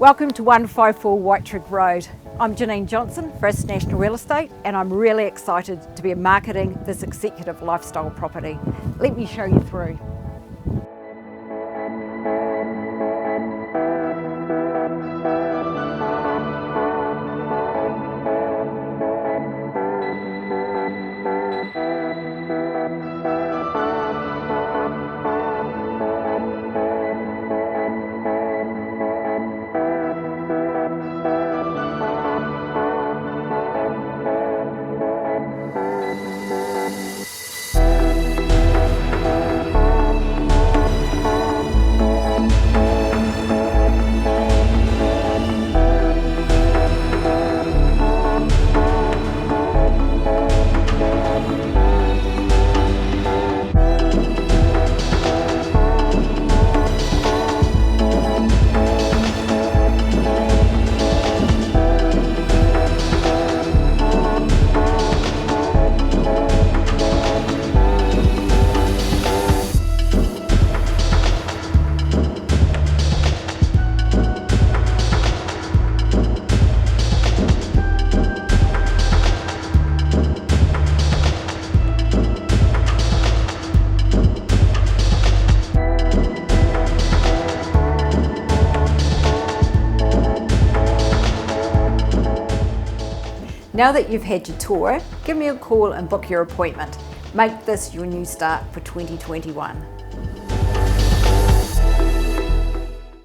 Welcome to 154 Whiterig Road. I'm Janine Johnstone, First National Real Estate, and I'm really excited to be marketing this executive lifestyle property. Let me show you through. Now that you've had your tour, give me a call and book your appointment. Make this your new start for 2021.